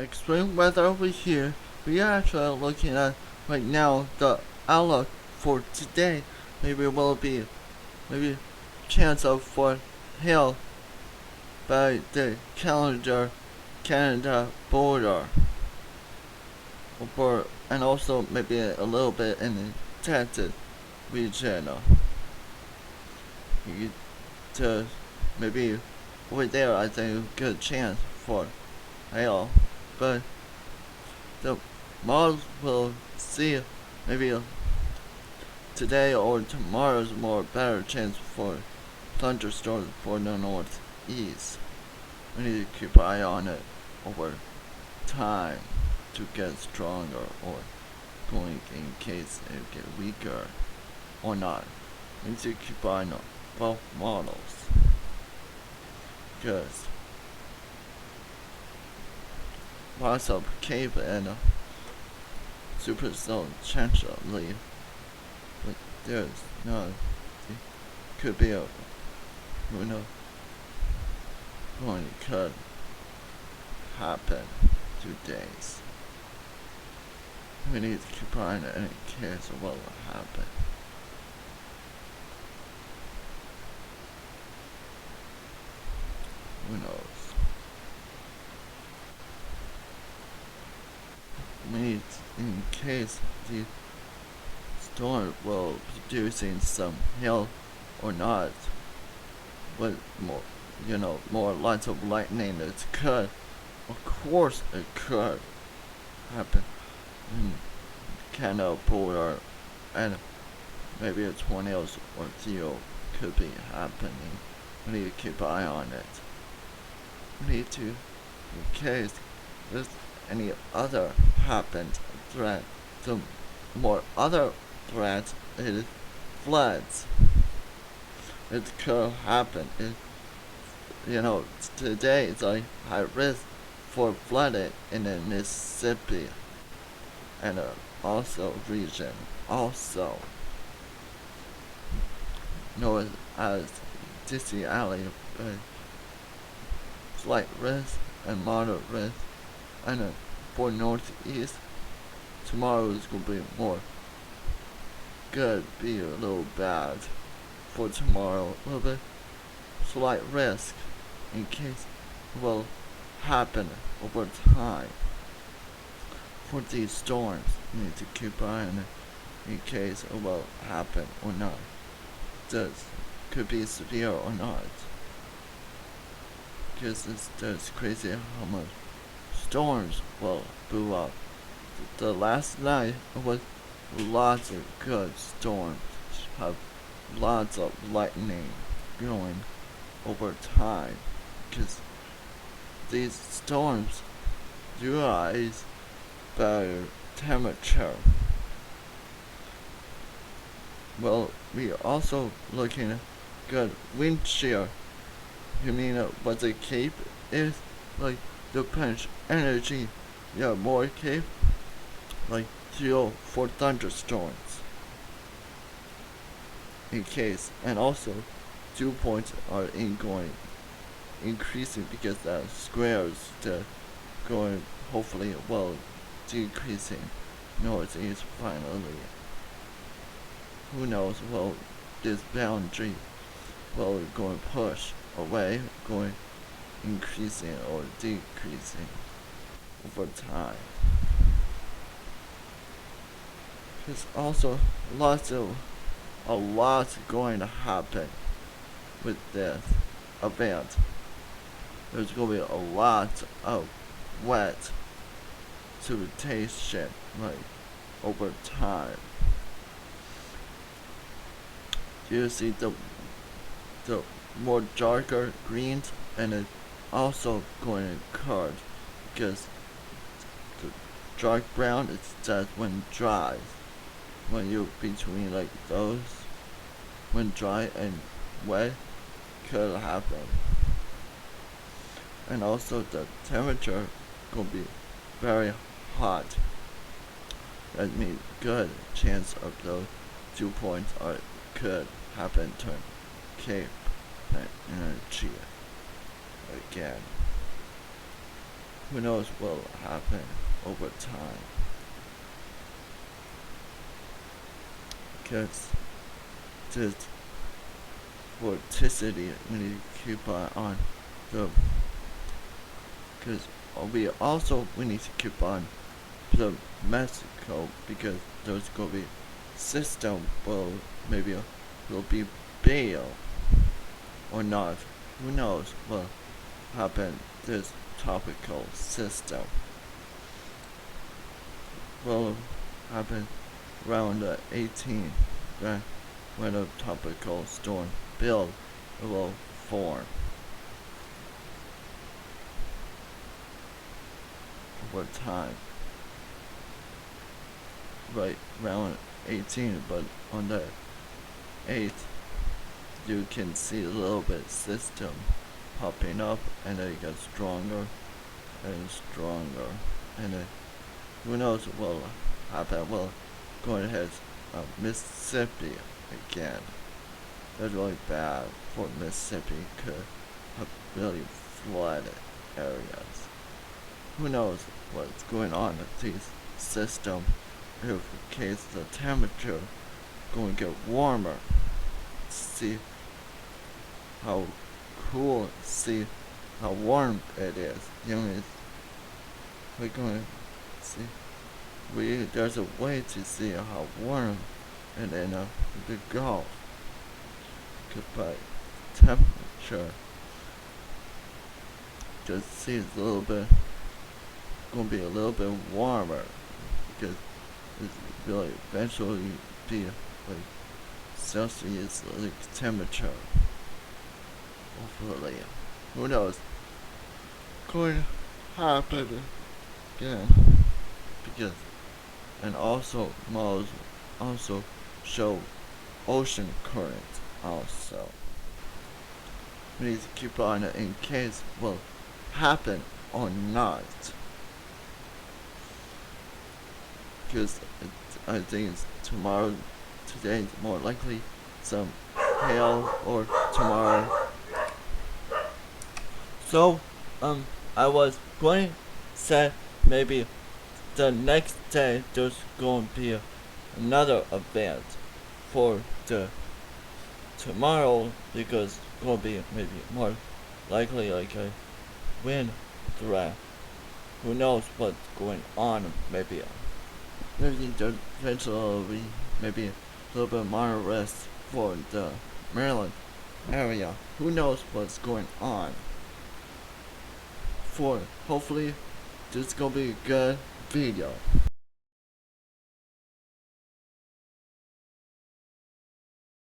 extreme weather over here. We are actually looking at right now the outlook for today. Maybe it will be maybe chance of for hail by the Canada border, and also maybe a little bit in the Texas region. To maybe over there, I think a good chance for hail, but the models will see maybe today or tomorrow's more better chance for thunderstorms for the northeast. We need to keep an eye on it over time to get stronger or going in case it get weaker or not. We need to keep an eye on both models. Because lots of cave and supercell potentially, but there's no, it could be a, who knows, going could happen 2 days. We need to keep an eye on it in case of what will happen. Who knows? We need, in case the storm will producing some hail or not, with more, more lots of lightning. It could, of course, it could happen in Canada border, and maybe a tornadoes or deal could be happening. We need to keep an eye on it. We need to, in case there's any other happened threat, the more other threats is floods. It could happen. Today it's a high risk for flooding in the Mississippi and also region. Also, known as DC Alley, slight risk and moderate risk, and for northeast, tomorrow is gonna be more good, be a little bad for tomorrow, a little bit slight risk in case it will happen over time. For these storms, you need to keep an eye on it in case it will happen or not. This could be severe or not. Because it's just crazy how much storms will blow up. The last night was lots of good storms. Have lots of lightning going over time. Because these storms rise better temperature. Well, we are also looking at good wind shear. You mean what the cape is? Like the punch energy. Yeah, more cape. Like 0 for thunderstorms. In case, and also 2 points are increasing because that squares the going hopefully well decreasing northeast finally. Who knows well this boundary will going push away, going increasing or decreasing over time. There's also a lot going to happen with this event. There's going to be a lot of wet precipitation over time. You see the more darker greens, and it's also going to occur because the dark brown is just when dry. When you're between those, when dry and wet, could happen. And also the temperature gonna be very hot. That means good chance of those 2 points could happen to Cape energy again. who knows what will happen over time. Because just vorticity, we need to keep an eye on the, because we need to keep on the Mexico, because there's gonna be system will be bail or not. Who knows what happen this tropical system will happen around the 18th, right, when a tropical storm Bill will form over time. Right around 18, but on the 8th, you can see a little bit system popping up, and then it gets stronger and stronger, and then who knows what will happen. Well, going ahead, Mississippi again. That's really bad for Mississippi, could have really flooded areas. Who knows what's going on with these systems? If in case the temperature going to get warmer, see how cool, see how warm it is. You know, we're going to see. There's a way to see how warm it is in the Gulf. By temperature, just see it's a little bit, gonna be a little bit warmer, because it's really eventually be like Celsius like temperature. Hopefully, who knows, going to happen again, because and also models also show ocean currents also. We need to keep on it in case will happen or not. Because I think it's today is more likely some hail or tomorrow. So, I was going to say maybe the next day there's going to be another event for the tomorrow, because it's gonna be maybe more likely like a wind threat. Who knows what's going on? Maybe there's eventually maybe a little bit minor risk for the Maryland area. Who knows what's going on? For hopefully this is gonna be a good video.